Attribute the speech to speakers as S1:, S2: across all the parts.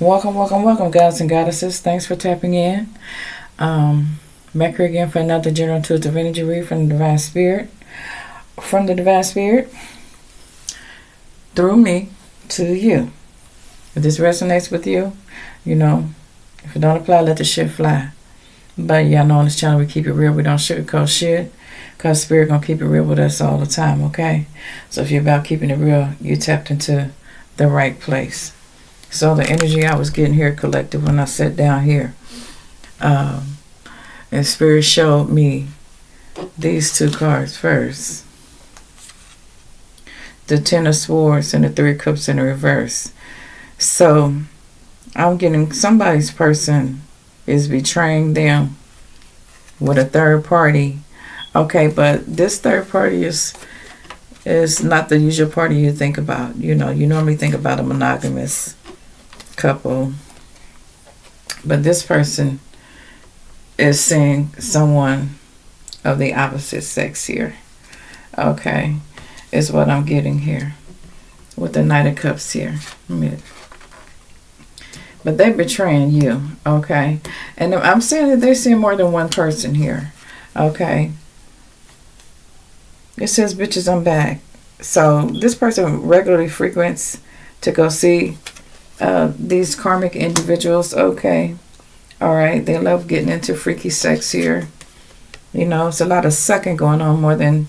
S1: Welcome, welcome, welcome, gods and goddesses. Thanks for tapping in. Back here again for another general intuitive energy read from the Divine Spirit. From the Divine Spirit, through me to you. If this resonates with you, if it don't apply, let the shit fly. But y'all know on this channel we keep it real. We don't sugarcoat shit. Because Spirit gonna keep it real with us all the time, okay? So if you're about keeping it real, you tapped into the right place. So the energy I was getting here collective when I sat down here. And Spirit showed me these two cards first. The Ten of Swords and the Three of Cups in the reverse. So I'm getting somebody's person is betraying them with a third party. Okay, but this third party is not the usual party you think about. You normally think about a monogamous couple. But this person is seeing someone of the opposite sex here. Okay, is what I'm getting here with the Knight of Cups here. But they're betraying you, okay? And I'm saying that they're seeing more than one person here, okay? It says, bitches, I'm back. So this person regularly frequents to go see these karmic individuals, okay? All right, they love getting into freaky sex here. It's a lot of sucking going on more than,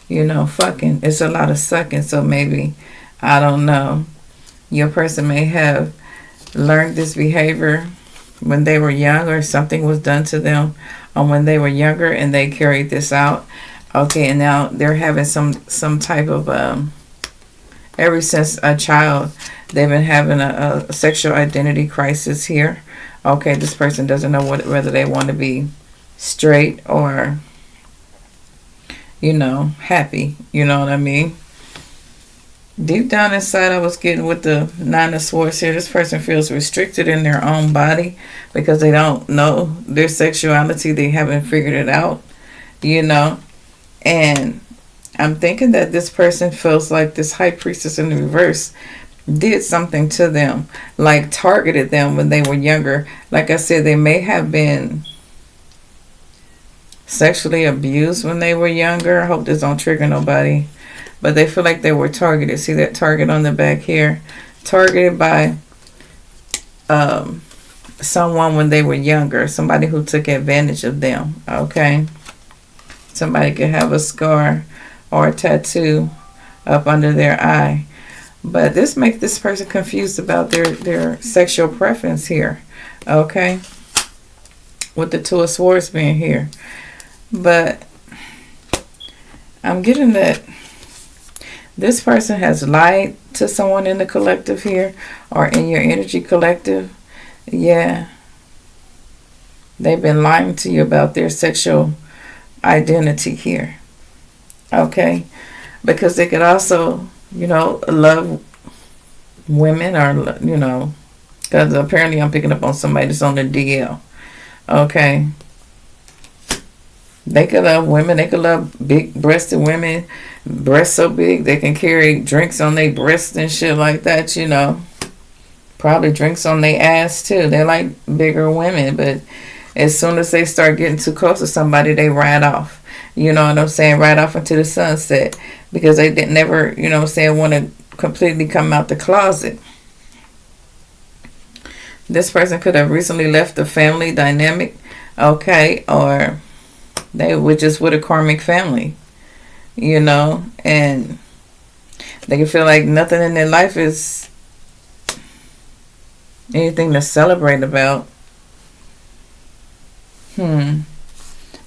S1: fucking. It's a lot of sucking, so maybe, I don't know, your person may have learned this behavior when they were young, or something was done to them when they were younger and they carried this out. Okay, and now they're having some type of ever since a child they've been having a sexual identity crisis here. Okay, this person doesn't know whether they want to be straight or happy, you know what I mean? Deep down inside, I was getting with the Nine of Swords here. This person feels restricted in their own body because they don't know their sexuality. They haven't figured it out, And I'm thinking that this person feels like this High Priestess in the reverse did something to them, like targeted them when they were younger. Like I said, they may have been sexually abused when they were younger. I hope this don't trigger nobody. But they feel like they were targeted. See that target on the back here? Targeted by someone when they were younger. Somebody who took advantage of them. Okay? Somebody could have a scar or a tattoo up under their eye. But this makes this person confused about their sexual preference here. Okay? With the Two of Swords being here. But I'm getting that this person has lied to someone in the collective here, or in your energy collective. Yeah. They've been lying to you about their sexual identity here. Okay? Because they could also, love women, or, because apparently I'm picking up on somebody that's on the DL. Okay? They could love women. They could love big-breasted women. Breasts so big they can carry drinks on their breasts and shit like that, Probably drinks on their ass, too. They like bigger women. But as soon as they start getting too close to somebody, they ride off. You know what I'm saying? Ride off into the sunset. Because they didn't never, want to completely come out the closet. This person could have recently left the family dynamic. Okay? Or they were just with a karmic family, and they can feel like nothing in their life is anything to celebrate about.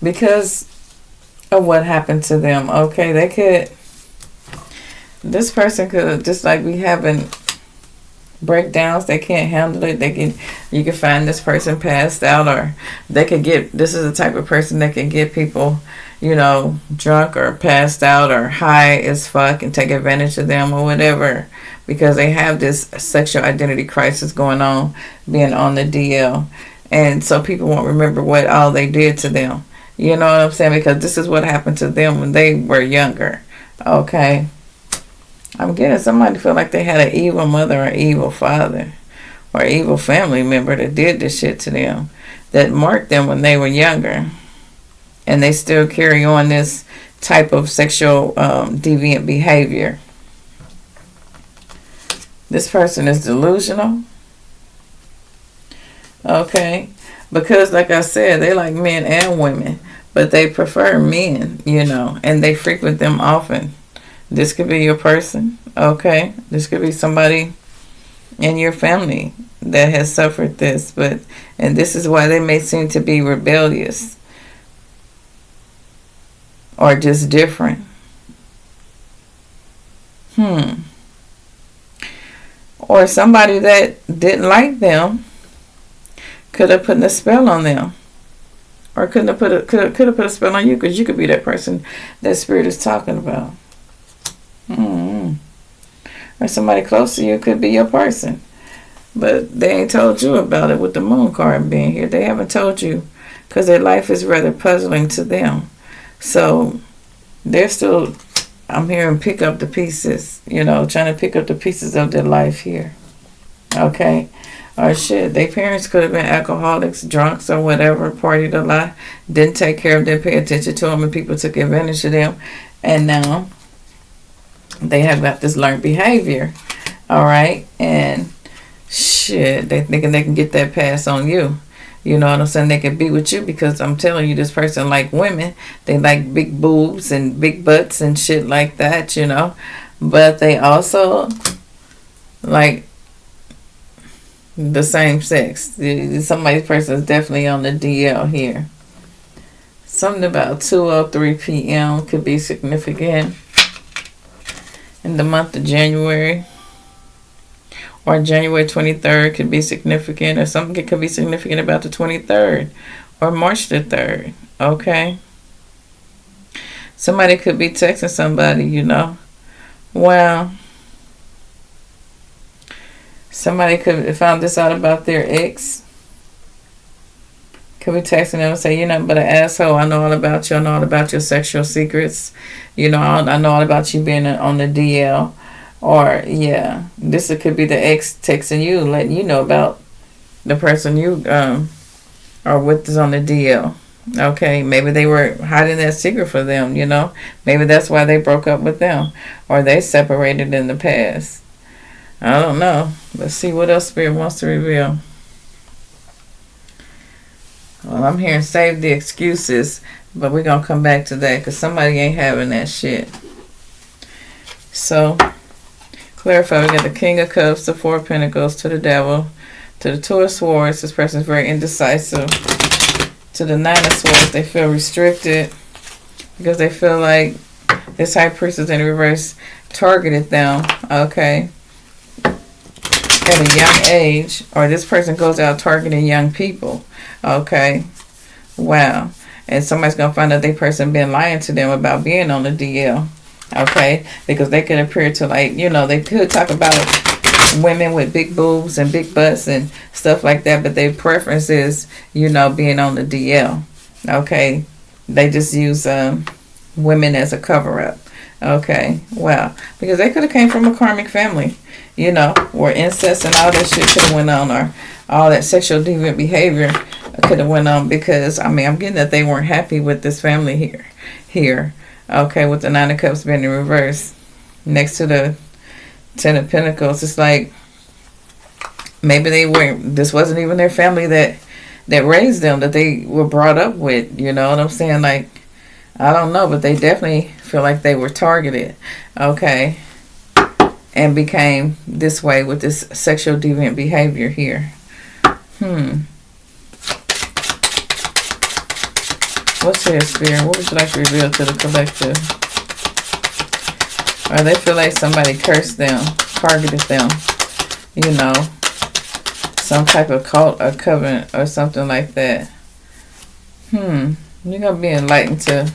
S1: Because of what happened to them. Okay, this person could, just like we having breakdowns, they can't handle it. You can find this person passed out, or this is the type of person that can get people, drunk or passed out or high as fuck and take advantage of them or whatever, because they have this sexual identity crisis going on, being on the DL. And so people won't remember what all they did to them. You know what I'm saying? Because this is what happened to them when they were younger. Okay? I'm getting somebody feel like they had an evil mother or evil father. or evil family member that did this shit to them, that marked them when they were younger, and they still carry on this type of sexual deviant behavior. This person is delusional. Okay, because like I said, they like men and women, but they prefer men, and they frequent them often. This could be your person. Okay, this could be somebody in your family that has suffered this, and this is why they may seem to be rebellious or just different. Or somebody that didn't like them could have put a spell on them, or could have put a spell on you, because you could be that person that spirit is talking about. Or somebody close to you could be your person, but they ain't told you about it with the moon card being here. They haven't told you because their life is rather puzzling to them. So they're still, I'm hearing, pick up the pieces, trying to pick up the pieces of their life here. Okay? Or shit, their parents could have been alcoholics, drunks, or whatever, partied a lot, didn't take care of them, didn't pay attention to them, and people took advantage of them. And now they have got this learned behavior. All right? And shit, they thinking they can get that pass on you. You know what I'm saying? They can be with you because I'm telling you, this person like women. They like big boobs and big butts and shit like that, But they also like the same sex. Somebody's person is definitely on the DL here. Something about 2:03 p.m. could be significant in the month of January. Or January 23rd could be significant, or something could be significant about the 23rd or March the 3rd. Okay? Somebody could be texting somebody, Well, somebody could have found this out about their ex. Could be texting them and say, but an asshole. I know all about you. I know all about your sexual secrets. I know all about you being on the DL. Or, yeah, this could be the ex texting you, letting you know about the person you are with is on the DL. Okay, maybe they were hiding that secret for them, Maybe that's why they broke up with them. Or they separated in the past. I don't know. Let's see what else Spirit wants to reveal. Well, I'm hearing save the excuses, but we're going to come back to that because somebody ain't having that shit. So, clarify, we got the King of Cups, the Four of Pentacles, to the Devil, to the Two of Swords. This person is very indecisive. To the Nine of Swords, they feel restricted because they feel like this High Priestess in reverse targeted them, okay, at a young age, or this person goes out targeting young people, okay, wow, and somebody's going to find out they person been lying to them about being on the DL. Okay, because they could appear to they could talk about women with big boobs and big butts and stuff like that, but their preference is, being on the DL. Okay, they just use women as a cover-up. Okay, wow, because they could have came from a karmic family, where incest and all that shit could have went on, or all that sexual deviant behavior could have went on, because, I'm getting that they weren't happy with this family here. Okay, with the Nine of Cups being in reverse next to the Ten of Pentacles, it's like maybe this wasn't even their family that raised them, that they were brought up with, you know what I'm saying? Like, I don't know, but they definitely feel like they were targeted, okay, and became this way with this sexual deviant behavior here. What's here, Spirit? What would you like to reveal to the collective? Or they feel like somebody cursed them, targeted them, some type of cult or covenant or something like that. You're going to be enlightened to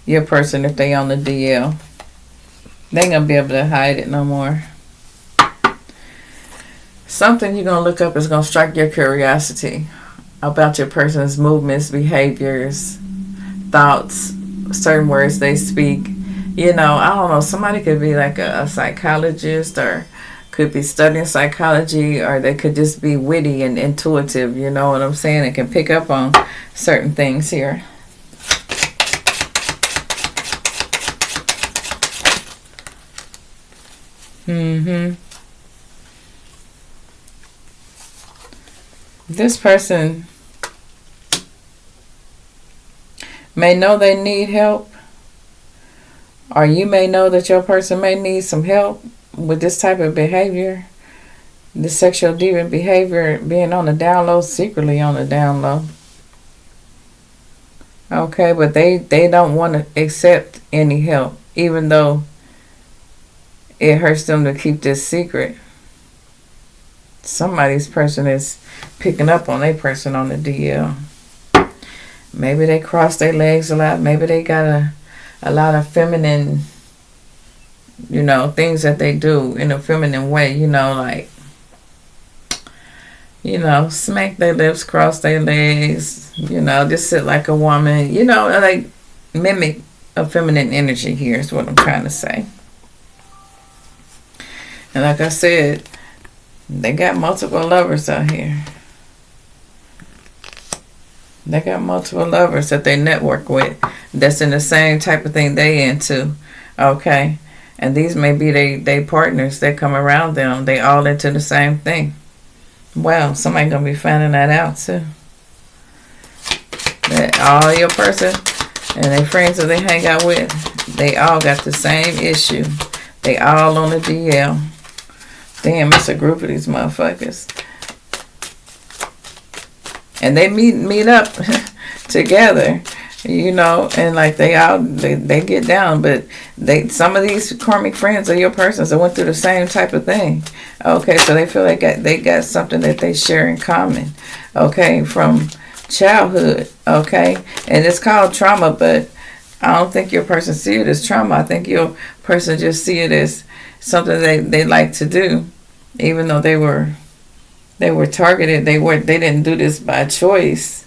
S1: your person if they on the DL. They ain't going to be able to hide it no more. Something you're going to look up is going to strike your curiosity about your person's movements, behaviors, thoughts, certain words they speak. I don't know, somebody could be like a psychologist or could be studying psychology, or they could just be witty and intuitive. You know what I'm saying? It can pick up on certain things here. This person may know they need help, or you may know that your person may need some help with this type of behavior, the sexual deviant behavior, being on the down low, secretly on the down low. Okay, but they don't want to accept any help, even though it hurts them to keep this secret. Somebody's person is picking up on their person on the DL. Maybe they cross their legs a lot. Maybe they got a lot of feminine, you know, things that they do in a feminine way, you know, like, you know, smack their lips, cross their legs, you know, just sit like a woman, you know, like mimic a feminine energy here is what I'm trying to say. And like I said, they got multiple lovers out here. They got multiple lovers that they network with that's in the same type of thing they into. Okay. And these may be they partners that come around them. They all into the same thing. Well, somebody gonna be finding that out too. That all your person and their friends that they hang out with, they all got the same issue. They all on the DL. Damn, it's a group of these motherfuckers. And they meet up together, you know, and like they get down, but some of these karmic friends are your persons that went through the same type of thing. Okay, so they feel like they got something that they share in common. Okay, from childhood. Okay, and it's called trauma, but I don't think your person see it as trauma. I think your person just see it as something they like to do, even though they were targeted. They didn't do this by choice.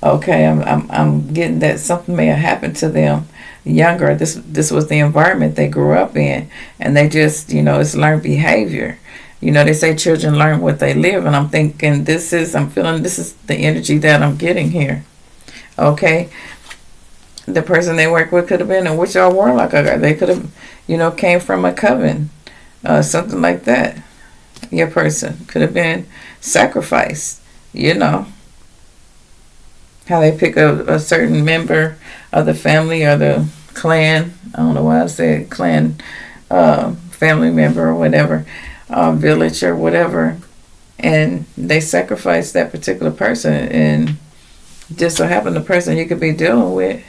S1: Okay, I'm getting that something may have happened to them younger. This was the environment they grew up in, and they just, you know, it's learned behavior. You know, they say children learn what they live, and I'm thinking I'm feeling this is the energy that I'm getting here. Okay, the person they work with could have been a witch or warlock. They could have, you know, came from a coven, something like that. Your person could have been sacrificed, you know. How they pick a certain member of the family or the clan. I don't know why I said clan, family member or whatever, village or whatever. And they sacrifice that particular person. And just so happened the person you could be dealing with,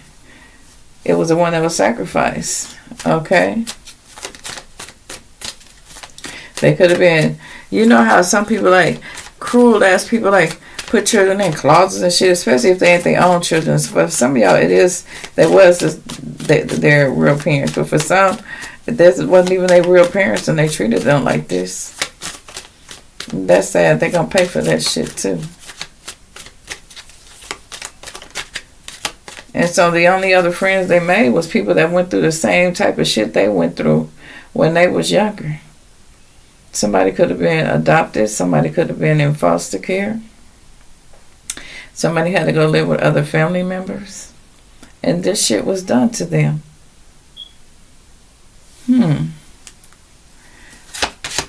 S1: it was the one that was sacrificed. Okay? They could have been, you know how some people like, cruel ass people like put children in closets and shit, especially if they ain't their own children. For some of y'all, their real parents. But for some, this wasn't even their real parents and they treated them like this. That's sad. They're going to pay for that shit too. And so the only other friends they made was people that went through the same type of shit they went through when they was younger. Somebody could have been adopted. Somebody could have been in foster care. Somebody had to go live with other family members. And this shit was done to them. And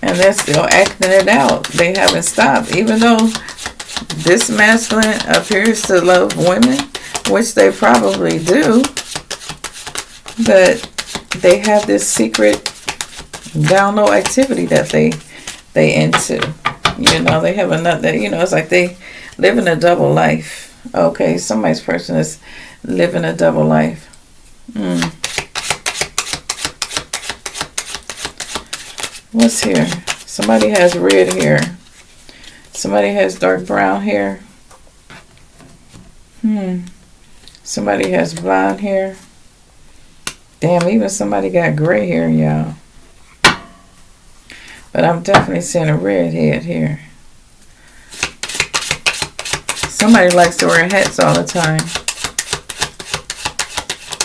S1: they're still acting it out. They haven't stopped. Even though this masculine appears to love women, which they probably do, but they have this secret down low activity that they into. You know, they have another, you know, it's like they living a double life. Okay, somebody's person is living a double life. What's here? Somebody has red hair. Somebody has dark brown hair. Somebody has blonde hair. Damn, even somebody got gray hair, y'all. But I'm definitely seeing a redhead here. Somebody likes to wear hats all the time.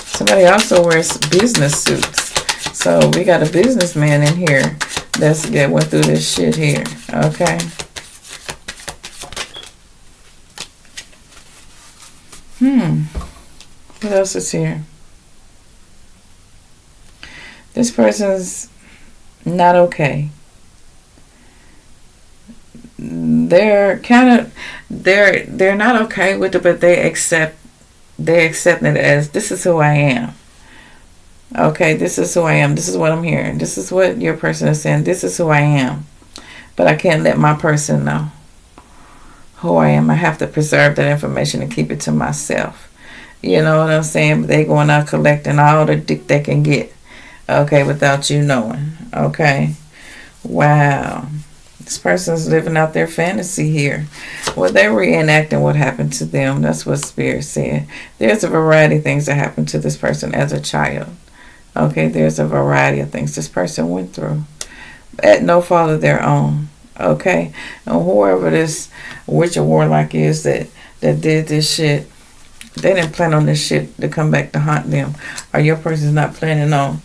S1: Somebody also wears business suits. So we got a businessman in here Let's get went through this shit here. Okay. What else is here? This person's not okay. They're not okay with it, but they accept it as, this is who I am. Okay, this is who I am. This is what I'm hearing. This is what your person is saying. This is who I am. But I can't let my person know who I am. I have to preserve that information and keep it to myself. You know what I'm saying? They going out collecting all the dick they can get. Okay, without you knowing. Okay. Wow. This person's living out their fantasy here. Well, they're reenacting what happened to them. That's what Spirit said. There's a variety of things that happened to this person as a child. Okay, there's a variety of things this person went through at no fault of their own. Okay, and whoever this witch or warlock is that did this shit, they didn't plan on this shit to come back to haunt them. Or your person's not planning on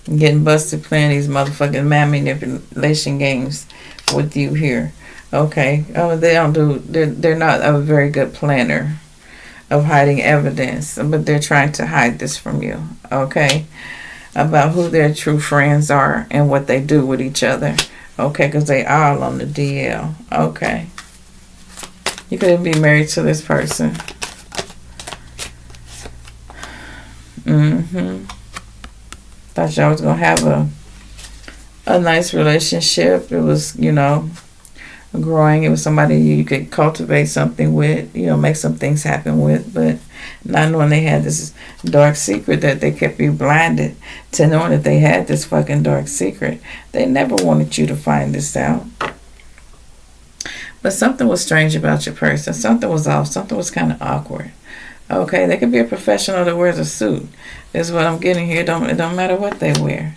S1: getting busted playing these motherfucking manipulation games with you here. Okay. Oh, they're not a very good planner of hiding evidence, but they're trying to hide this from you. Okay. About who their true friends are and what they do with each other. Okay, because they all on the DL. Okay. You could be married to this person. Thought y'all was going to have a nice relationship. It was, growing. It was somebody you could cultivate something with, make some things happen with. But not knowing they had this dark secret that they kept you blinded to knowing that they had this fucking dark secret. They never wanted you to find this out. But something was strange about your person. Something was off. Something was kind of awkward. Okay, they could be a professional that wears a suit. Is what I'm getting here. It don't matter what they wear.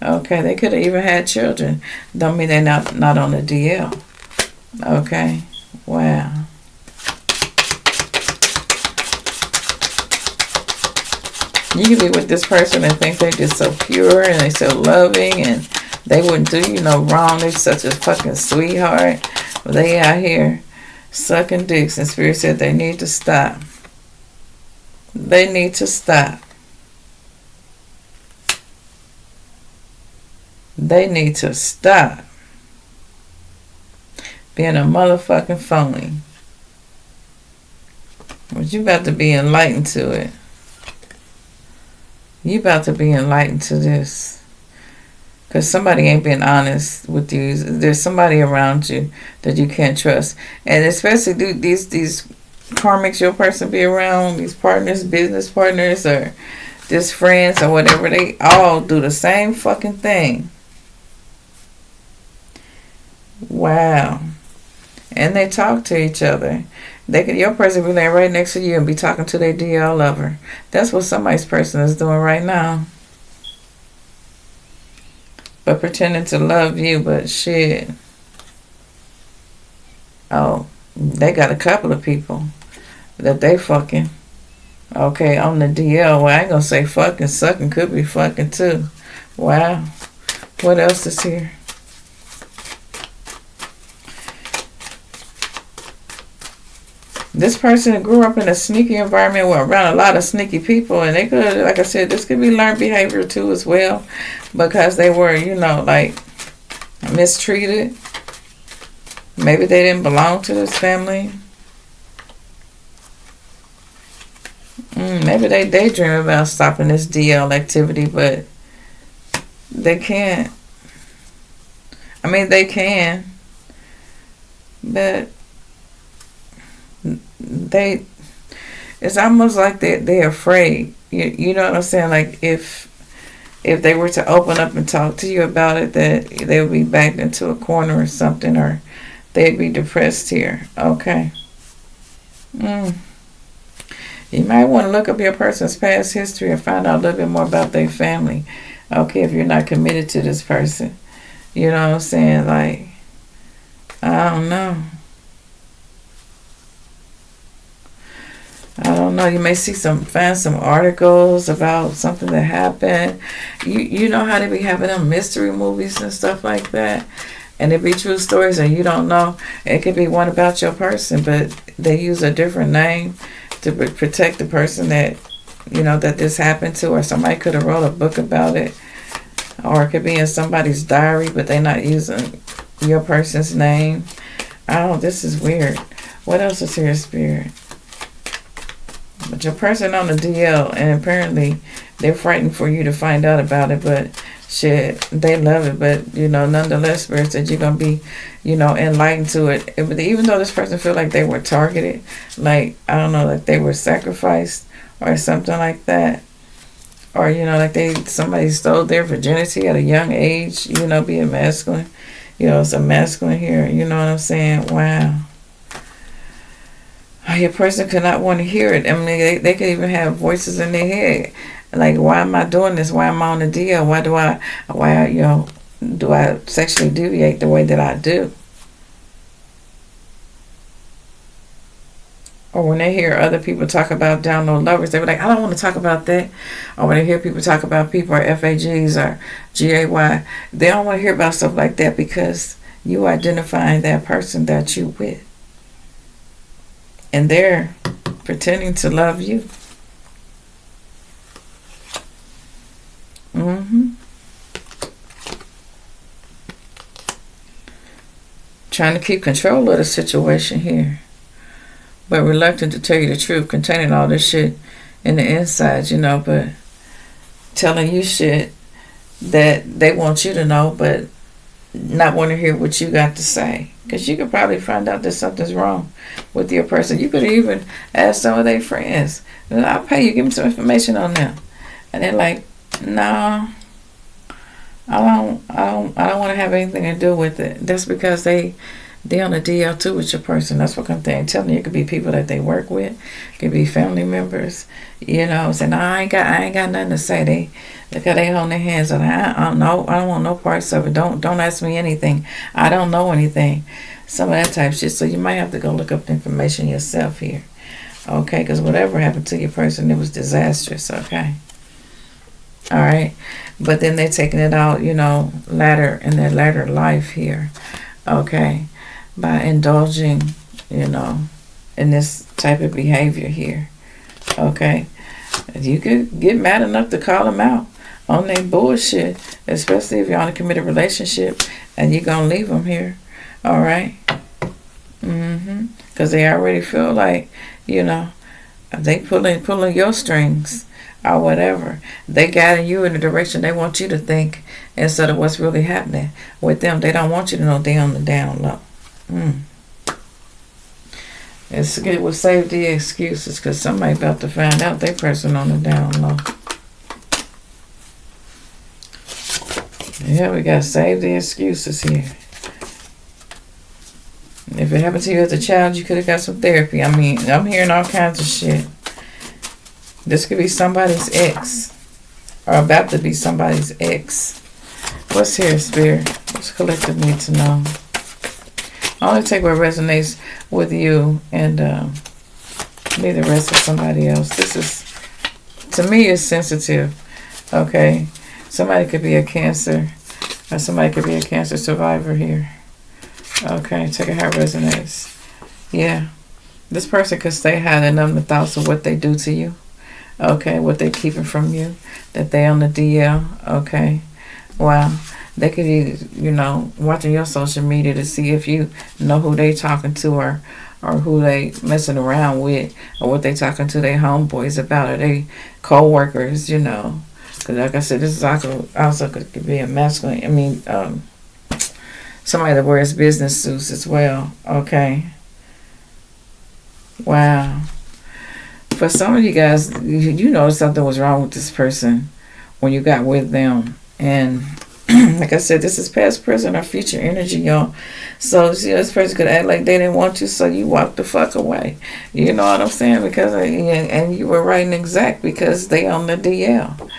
S1: Okay, they could have even had children. Don't mean they're not on the DL. Okay, wow. You can be with this person and think they're just so pure and they're so loving and they wouldn't do you no wrong. They're such a fucking sweetheart. But they out here sucking dicks, and Spirit said they need to stop. They need to stop. They need to stop being a motherfucking phony. But you about to be enlightened to it. You about to be enlightened to this. Because somebody ain't been honest with you. There's somebody around you that you can't trust. And especially these karmics your person be around, these partners, business partners, or just friends or whatever, they all do the same fucking thing. Wow. And they talk to each other. Your person be laying right next to you and be talking to their DL lover. That's what somebody's person is doing right now. But pretending to love you, but shit. Oh, they got a couple of people that they fucking. Okay, on the DL. Well, I ain't gonna say fucking. Sucking could be fucking too. Wow. What else is here? This person grew up in a sneaky environment around a lot of sneaky people, and they could, like I said, this could be learned behavior too as well, because they were, mistreated. Maybe they didn't belong to this family. Maybe they daydream about stopping this DL activity, but they can't. I mean, they can, but it's almost like they're afraid. You know what I'm saying? Like if they were to open up and talk to you about it, that they would be backed into a corner or something, or they'd be depressed here. Okay. You might want to look up your person's past history and find out a little bit more about their family. Okay, if you're not committed to this person. You know what I'm saying? Like, I don't know. don't know. You may find some articles about something that happened. You know how they be having them mystery movies and stuff like that, and it be true stories, and you don't know. It could be one about your person, but they use a different name to protect the person that that this happened to, or somebody could have wrote a book about it, or it could be in somebody's diary, but they're not using your person's name. Oh, this is weird. What else is here, Spirit? But your person on the DL, and apparently they're frightened for you to find out about it, but shit, they love it. But, nonetheless, Spirit said you're going to be, enlightened to it. But even though this person feel like they were targeted, like, I don't know, like they were sacrificed or something like that, or, like somebody stole their virginity at a young age, being masculine. It's a masculine here. You know what I'm saying? Wow. Your person could not want to hear it. I mean, they could even have voices in their head. Like, why am I doing this? Why am I on the deal? Why do I sexually deviate the way that I do? Or when they hear other people talk about down low lovers, they be like, I don't want to talk about that. Or when they hear people talk about people or FAGs or GAY, they don't want to hear about stuff like that because you identifying that person that you with. And they're pretending to love you. Trying to keep control of the situation here, but reluctant to tell you the truth, containing all this shit in the inside, but telling you shit that they want you to know, but not want to hear what you got to say. Because you could probably find out that something's wrong with your person. You could even ask some of their friends, I'll pay you, give me some information on them. And they're like, no, I don't want to have anything to do with it. That's because they on the DL too with your person. That's what I'm telling you. It could be people that they work with, it could be family members, saying, no, I ain't got nothing to say. They got their hold their hands on it. I don't know. I don't want no parts of it. Don't ask me anything. I don't know anything. Some of that type of shit. So you might have to go look up the information yourself here. Okay, because whatever happened to your person, it was disastrous. Okay. All right. But then they're taking it out, later in their latter life here. Okay. By indulging, in this type of behavior here. Okay. You could get mad enough to call them out on their bullshit, especially if you're on a committed relationship and you're going to leave them here. All right? Because they already feel like, they pulling your strings or whatever. They guiding you in the direction they want you to think instead of what's really happening with them. They don't want you to know they on the down low. It will save the excuses because somebody about to find out they person on the down low. Yeah, we got to save the excuses here. If it happened to you as a child, you could have got some therapy. I mean, I'm hearing all kinds of shit. This could be somebody's ex. Or about to be somebody's ex. What's here, Spirit? What's collective need to know? I only take what resonates with you and leave the rest of somebody else. This is, to me, is sensitive. Okay? Somebody could be a cancer. Or somebody could be a cancer survivor here. Okay, take it how it resonates. Yeah. This person could stay high and numb the thoughts of what they do to you. Okay, what they're keeping from you. That they on the DL. Okay. Wow. They could be, watching your social media to see if you know who they talking to or who they messing around with or what they talking to their homeboys about or they co-workers, Because like I said, this is also could be a masculine. I mean, somebody that wears business suits as well. Okay. Wow. For some of you guys, you know something was wrong with this person when you got with them. And like I said, this is past, present, or future energy, y'all. So, this person could act like they didn't want you, so you walked the fuck away. You know what I'm saying? Because, and you were right and exact because they on the DL.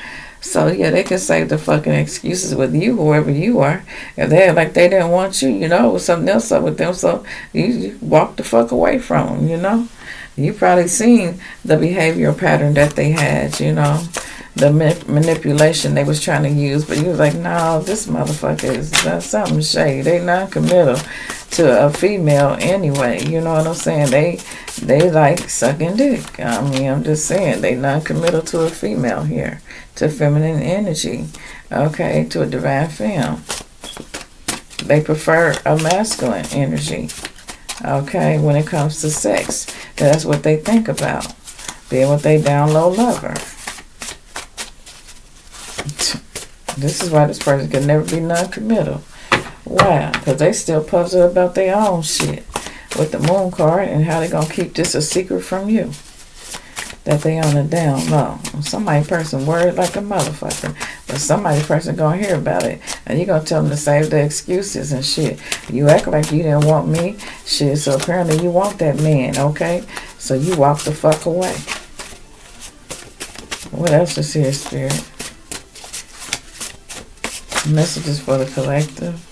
S1: So, yeah, they can save the fucking excuses with you, whoever you are. If they act like they didn't want you, it was something else up with them. So, you walk the fuck away from them, You probably seen the behavioral pattern that they had, you know, the manipulation they was trying to use. But you was like, no, this motherfucker is something shady. They non-committal to a female anyway. You know what I'm saying? They like sucking dick. I mean, I'm just saying they non-committal to a female here, to feminine energy. Okay, to a divine femme. They prefer a masculine energy. Okay, when it comes to sex, that's what they think about. Being with a down low lover. This is why this person can never be non-committal. Why? Because they still puzzled about their own shit with the moon card and how they gonna keep this a secret from you. That they on the down low. Somebody person worried like a motherfucker, but somebody person gonna hear about it, and you gonna tell them to save their excuses and shit. You act like you didn't want me, shit. So apparently you want that man, okay? So you walk the fuck away. What else is here, Spirit? Messages for the collective.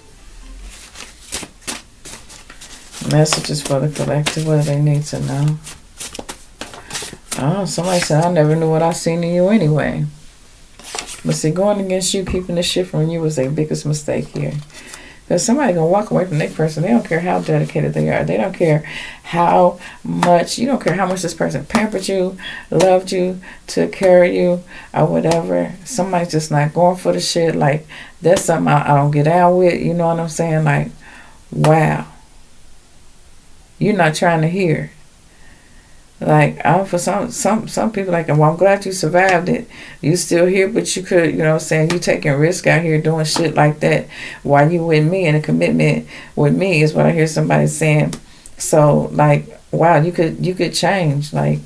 S1: Messages for the collective. What do they need to know? Oh, somebody said, I never knew what I seen in you anyway. But see, going against you, keeping this shit from you was their biggest mistake here. Because somebody gonna walk away from their person. They don't care how dedicated they are. They don't care how much, you don't care how much this person pampered you, loved you, took care of you, or whatever. Somebody's just not going for the shit. Like, that's something I don't get out with. You know what I'm saying? Like, wow. You're not trying to hear. Like, for some people, like, well, I'm glad you survived it. You still here, but you could, you know what I'm saying, you taking risk out here doing shit like that while you with me, and a commitment with me is what I hear somebody saying. So, like, wow, you could change. Like,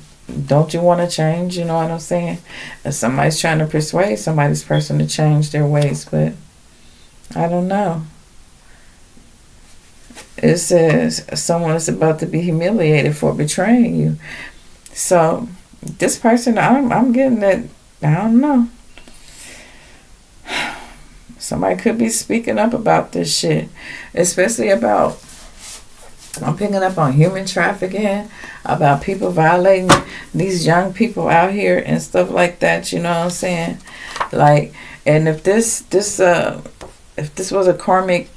S1: don't you want to change? You know what I'm saying? And somebody's trying to persuade somebody's person to change their ways, but I don't know. It says someone is about to be humiliated for betraying you. So this person, I'm getting that, I don't know. Somebody could be speaking up about this shit, especially about, I'm picking up on human trafficking, about people violating these young people out here and stuff like that. You know what I'm saying? Like, and if this was a karmic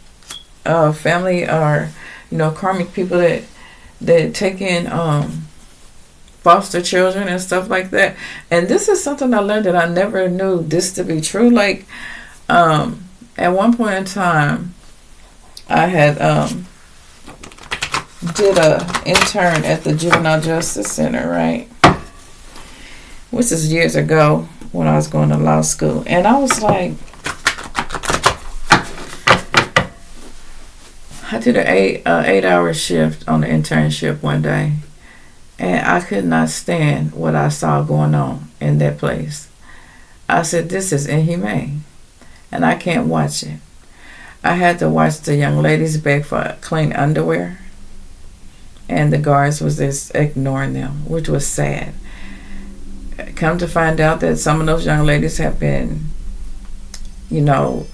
S1: family, or you know, karmic people that take in foster children and stuff like that. And this is something I learned that I never knew this to be true. Like, at one point in time, I had did a intern at the Juvenile Justice Center, right? Which is years ago when I was going to law school, and I was like, I did an 8-hour shift on the internship one day, and I could not stand what I saw going on in that place. I said, this is inhumane, and I can't watch it. I had to watch the young ladies beg for clean underwear, and the guards was just ignoring them, which was sad. Come to find out that some of those young ladies have been, you know,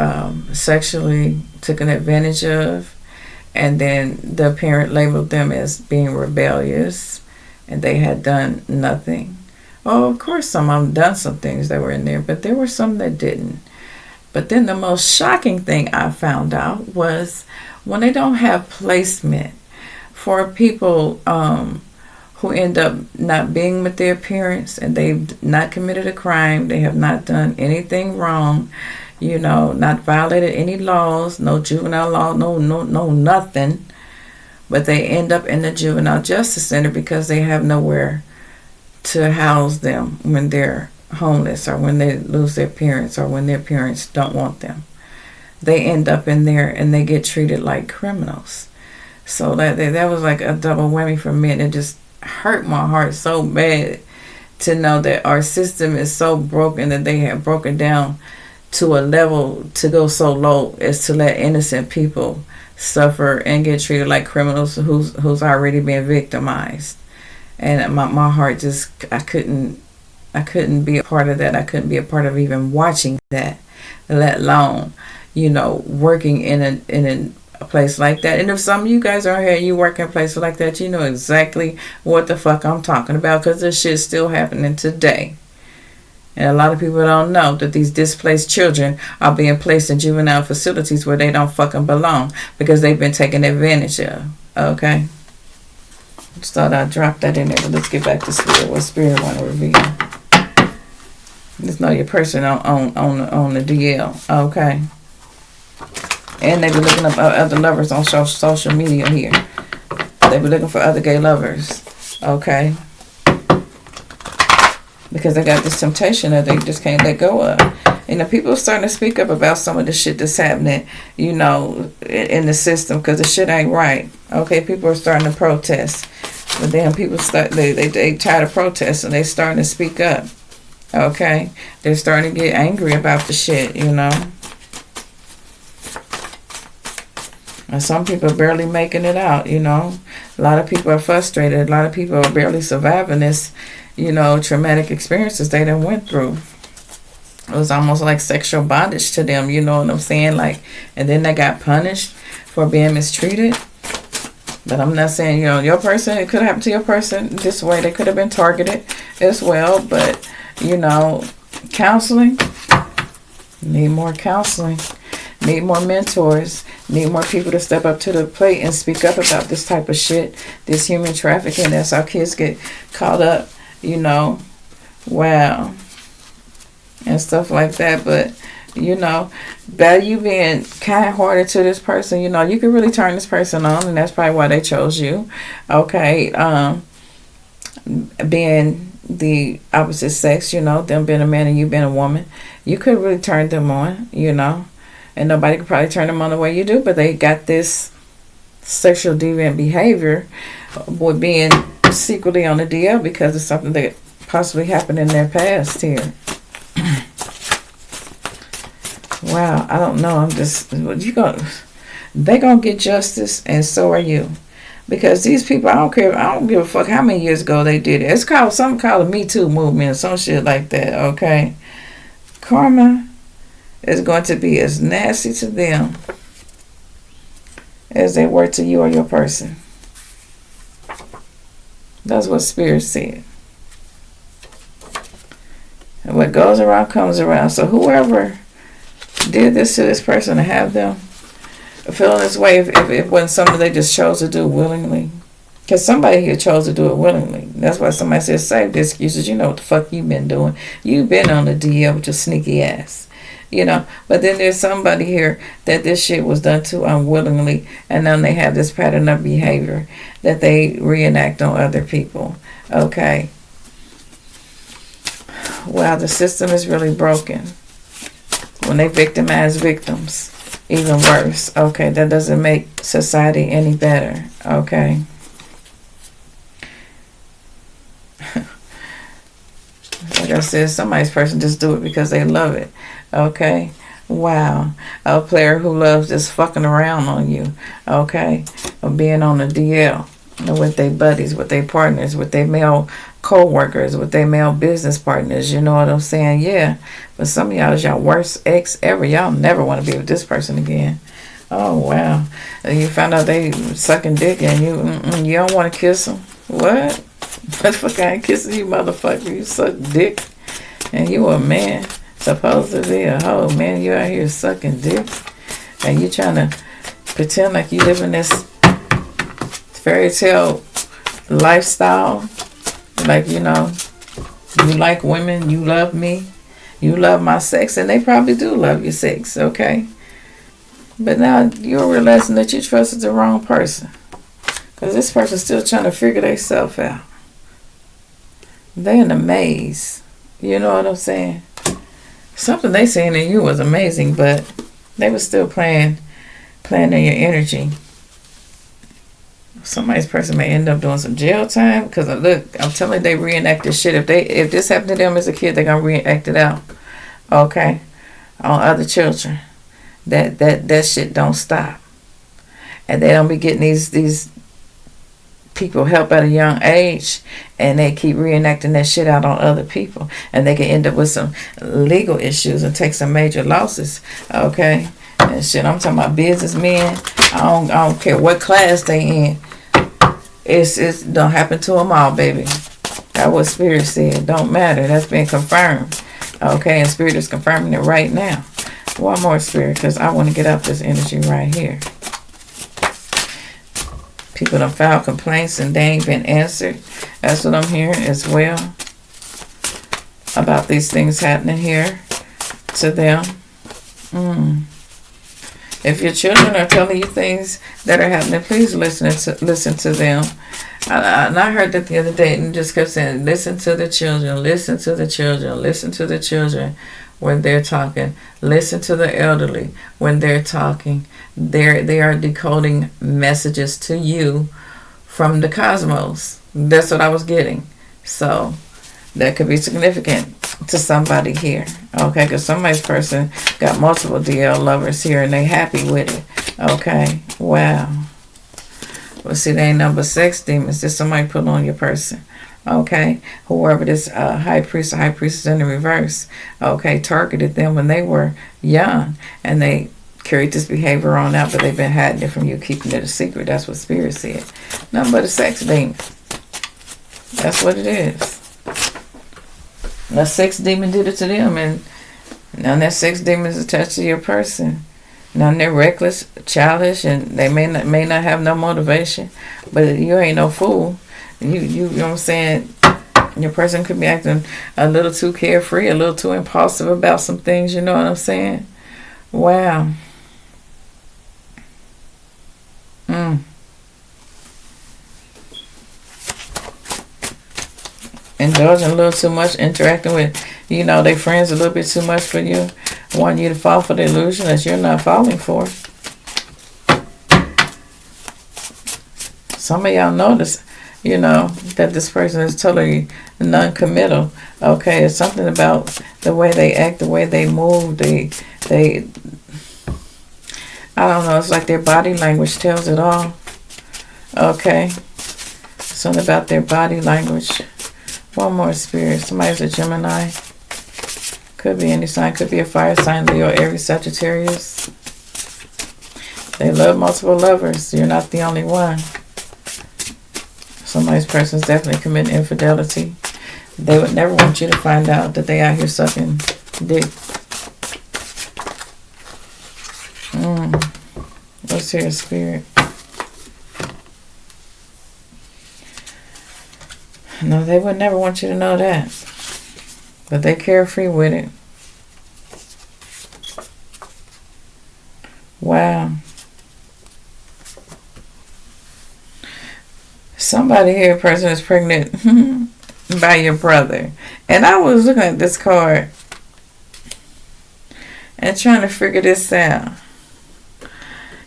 S1: sexually taken advantage of. And then the parent labeled them as being rebellious, and they had done nothing. Oh, of course, some of them done some things that were in there, but there were some that didn't. But then the most shocking thing I found out was when they don't have placement for people who end up not being with their parents, and they've not committed a crime, they have not done anything wrong, you know, not violated any laws, no juvenile law, no nothing. But they end up in the Juvenile Justice Center because they have nowhere to house them when they're homeless, or when they lose their parents, or when their parents don't want them. They end up in there and they get treated like criminals. So that was like a double whammy for me, and it just hurt my heart so bad to know that our system is so broken, that they have broken down to a level to go so low as to let innocent people suffer and get treated like criminals who's already been victimized. And my heart just, I couldn't be a part of that. I couldn't be a part of even watching that, let alone, you know, working in a place like that. And if some of you guys are here, you work in a place like that, you know exactly what the fuck I'm talking about, because this shit's still happening today. And a lot of people don't know that these displaced children are being placed in juvenile facilities where they don't fucking belong because they've been taken advantage of. Okay? Just thought I'd drop that in there, but let's get back to Spirit. What Spirit want to reveal? Just know your person on the DL. Okay? And they be looking up other lovers on social media here. They be looking for other gay lovers. Okay? Because they got this temptation that they just can't let go of. You know, people are starting to speak up about some of the shit that's happening, you know, in the system, because the shit ain't right. Okay, people are starting to protest. But then people they tired of protest and they starting to speak up. Okay? They're starting to get angry about the shit, you know. And some people are barely making it out, you know. A lot of people are frustrated. A lot of people are barely surviving this, you know, traumatic experiences they done went through. It was almost like sexual bondage to them, you know what I'm saying? Like, and then they got punished for being mistreated. But I'm not saying, you know, your person, it could happen to your person this way. They could have been targeted as well. But, you know, counseling, need more counseling. Need more mentors. Need more people to step up to the plate and speak up about this type of shit. This human trafficking. That's how kids get caught up, you know. Wow. And stuff like that. But, you know, by you being kind-hearted to this person, you know, you can really turn this person on. And that's probably why they chose you. Okay. Being the opposite sex, you know, them being a man and you being a woman. You could really turn them on, you know. And nobody could probably turn them on the way you do, but they got this sexual deviant behavior with being secretly on the DL because of something that possibly happened in their past here. Wow, I don't know. They gonna get justice, and so are you. Because these people, I don't give a fuck how many years ago they did it. It's called something called a Me Too movement or some shit like that, okay? Karma is going to be as nasty to them as they were to you or your person. That's what Spirit said. And what goes around comes around. So whoever did this to this person to have them feeling this way, if it wasn't something they just chose to do willingly. Because somebody here chose to do it willingly. That's why somebody says, save the excuses. You know what the fuck you been doing. You've been on the DL with your sneaky ass. You know, but then there's somebody here that this shit was done to unwillingly, and then they have this pattern of behavior that they reenact on other people. Okay. Wow, the system is really broken. When they victimize victims, even worse. Okay, that doesn't make society any better. Okay. Like I said, somebody's person just do it because they love it. Okay. Wow. A player who loves just fucking around on you. Okay. Or being on the DL with their buddies, with their partners, with their male co-workers, with their male business partners. You know what I'm saying? Yeah. But some of y'all is y'all worst ex ever. Y'all never want to be with this person again. Oh, wow. And you found out they sucking dick and you don't want to kiss them. What? What the fuck I ain't kissing you, motherfucker? You suck dick. And you a man. Supposed to be a hoe, man. You out here sucking dick. And you trying to pretend like you live in this fairy tale lifestyle. Like, you know, you like women. You love me. You love my sex. And they probably do love your sex, okay? But now you're realizing that you trusted the wrong person. Because this person's still trying to figure themselves out. They're in a maze. You know what I'm saying? Something they seen in you was amazing, but they were still playing in your energy. Somebody's person may end up doing some jail time. Because look, I'm telling you, they reenact this shit. If this happened to them as a kid, they're going to reenact it out. Okay? On other children. That shit don't stop. And they don't be getting these people help at a young age, and they keep reenacting that shit out on other people, and they can end up with some legal issues and take some major losses. Okay, and shit. I'm talking about businessmen. I don't care what class they in. It's don't happen to them all, baby. That's what Spirit said. Don't matter. That's been confirmed. Okay, and Spirit is confirming it right now. One more, Spirit, because I want to get out this energy right here. People done filed complaints and they ain't been answered. That's what I'm hearing as well. About these things happening here to them. If your children are telling you things that are happening, please listen to them. And I heard that the other day and just kept saying, listen to the children, listen to the children, listen to the children when they're talking. Listen to the elderly when they're talking. They are decoding messages to you from the cosmos. That's what I was getting. So that could be significant to somebody here. Okay, because somebody's person got multiple DL lovers here and they happy with it. Okay, wow. Well, see, they ain't number sex demons. There's somebody put on your person. Okay, whoever this high priest or high priestess in the reverse, okay, targeted them when they were young and they carried this behavior on out, but they've been hiding it from you, keeping it a secret. That's what Spirit said. Nothing but a sex demon. That's what it is. A sex demon did it to them, and now that sex demon is attached to your person. Now they're reckless, childish, and they may not have no motivation, but you ain't no fool. You know what I'm saying? Your person could be acting a little too carefree, a little too impulsive about some things, you know what I'm saying? Wow. Indulging a little too much, interacting with, their friends a little bit too much for you. Want you to fall for the illusion that you're not falling for. Some of y'all notice, that this person is totally non-committal. Okay, it's something about the way they act, the way they move, they I don't know, it's like their body language tells it all. Okay, something about their body language. One more, Spirit. Somebody's a Gemini. Could be any sign. Could be a fire sign, Leo, Aries, Sagittarius. They love multiple lovers. You're not the only one. Somebody's person's definitely committing infidelity. They would never want you to find out that they out here sucking dick. Let's hear, Spirit. No, they would never want you to know that. But they carefree with it. Wow. Somebody here, a person is pregnant by your brother. And I was looking at this card and trying to figure this out.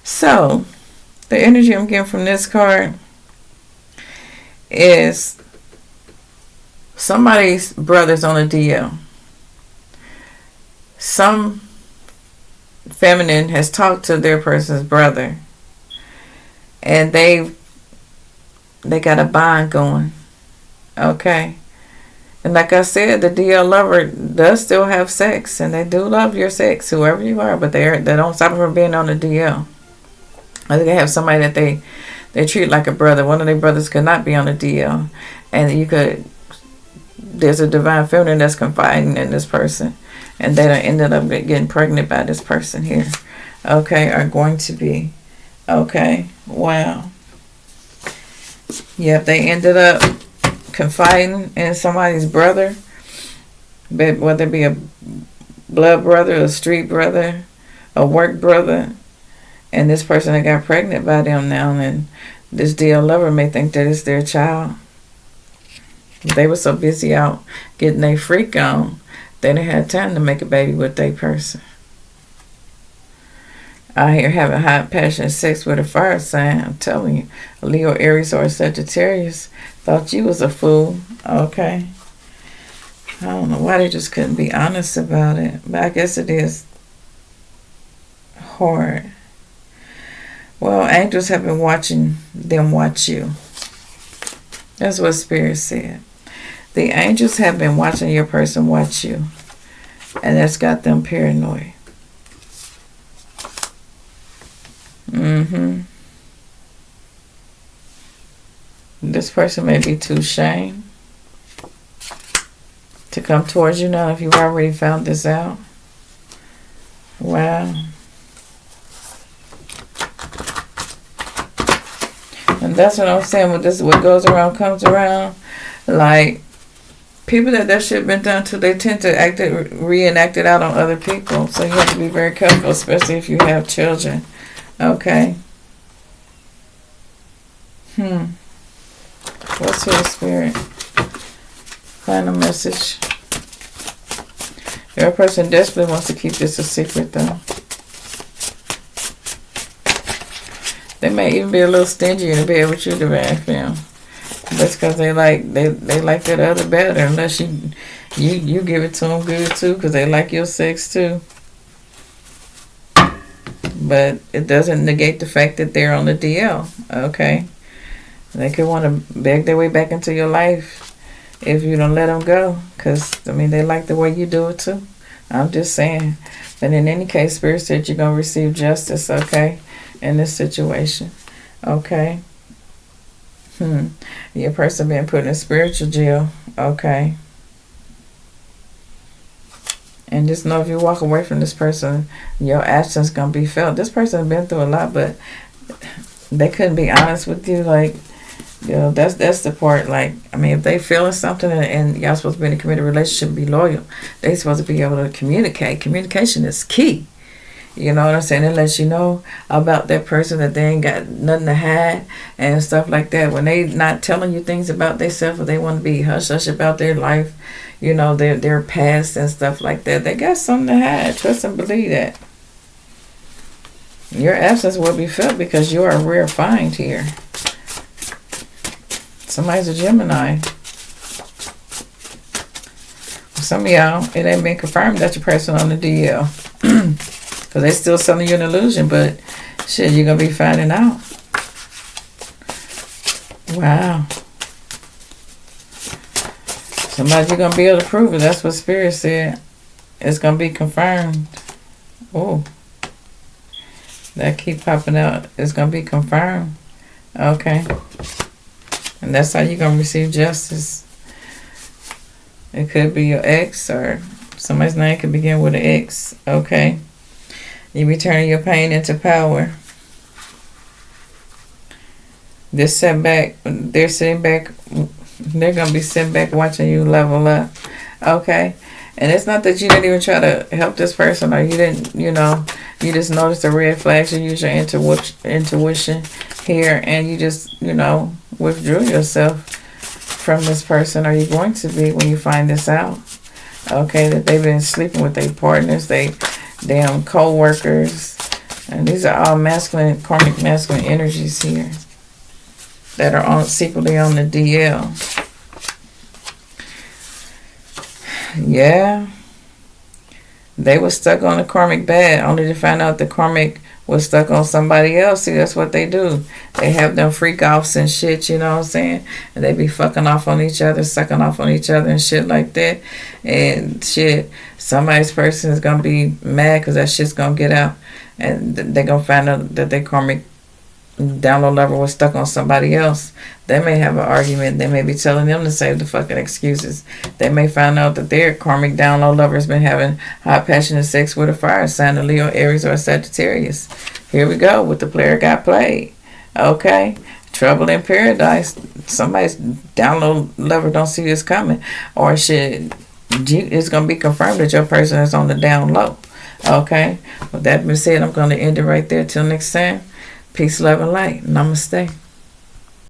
S1: So, the energy I'm getting from this card is somebody's brother's on a DL. Some feminine has talked to their person's brother, and they got a bond going. Okay, and like I said, the DL lover does still have sex, and they do love your sex, whoever you are, but they don't stop them from being on the DL. I think they have somebody that they treat like a brother. One of their brothers could not be on the DL, and there's a divine feminine that's confiding in this person, and they done ended up getting pregnant by this person here. Okay, are going to be. Okay, wow. Yep, they ended up confiding in somebody's brother, whether it be a blood brother, a street brother, a work brother, and this person that got pregnant by them now, and this DL lover may think that it's their child. They were so busy out getting their freak on, they didn't have time to make a baby with their person. Out here having hot, passionate sex with a fire sign. I'm telling you, a Leo, Aries, or a Sagittarius thought you was a fool. Okay. I don't know why they just couldn't be honest about it, but I guess it is hard. Well, angels have been watching them watch you. That's what Spirit said. The angels have been watching your person watch you, and that's got them paranoid. Mm-hmm. This person may be too ashamed to come towards you now if you've already found this out. Wow. And that's what I'm saying. With this, what goes around comes around. Like, people that shit been done to, they tend to reenact it out on other people. So you have to be very careful, especially if you have children. Okay. What's your spirit? Final message. Your person desperately wants to keep this a secret, though. They may even be a little stingy in the bed with you, Divine Femme. That's because they like that other better, unless you give it to them good too, because they like your sex too. But it doesn't negate the fact that they're on the DL. Okay, they could want to beg their way back into your life if you don't let them go, because I mean they like the way you do it too. I'm just saying. But in any case, Spirit said you're gonna receive justice. Okay, in this situation. Okay. Your person being put in spiritual jail. Okay. And just know if you walk away from this person, your absence gonna be felt. This person has been through a lot, but they couldn't be honest with you. Like, you know, that's the part. Like, I mean, if they feeling something and y'all supposed to be in a committed relationship, be loyal. They supposed to be able to communicate. Communication is key. You know what I'm saying? It lets you know about that person, that they ain't got nothing to hide and stuff like that. When they not telling you things about themselves, or they want to be hush-hush about their life, you know, their past and stuff like that, they got something to hide. Trust and believe that. Your absence will be felt because you are a rare find here. Somebody's a Gemini. Some of y'all, it ain't been confirmed that your person on the DL. Because they still selling you an illusion, but shit, you're going to be finding out. Wow. Somebody you're going to be able to prove it. That's what Spirit said. It's going to be confirmed. Oh. That keep popping out. It's going to be confirmed. Okay. And that's how you're going to receive justice. It could be your ex, or somebody's name could begin with an X. Okay. You be turning your pain into power. This setback, they're sitting back, they're going to be sitting back watching you level up. Okay? And it's not that you didn't even try to help this person, or you didn't, you know, you just noticed the red flags. You use your intuition here, and you just, you know, withdrew yourself from this person. Are you going to be when you find this out? Okay, that they've been sleeping with their partners, they damn co-workers, and these are all masculine, karmic masculine energies here that are secretly on the DL. Yeah, they were stuck on the karmic bad, only to find out the karmic was stuck on somebody else. See, that's what they do. They have them freak offs and shit, you know what I'm saying? And they be fucking off on each other, sucking off on each other and shit like that. And shit, somebody's person is going to be mad because that shit's going to get out. And they're going to find out that their karmic download level was stuck on somebody else. They may have an argument. They may be telling them to save the fucking excuses. They may find out that their karmic download lover has been having high passionate sex with a fire sign, a Leo, Aries, or a Sagittarius. Here we go with the player got played. Okay, trouble in paradise. Somebody's download lover don't see this coming, or shit. It's gonna be confirmed that your person is on the down low. Okay. With that being said, I'm gonna end it right there. Till next time. Peace, love, and light. Namaste.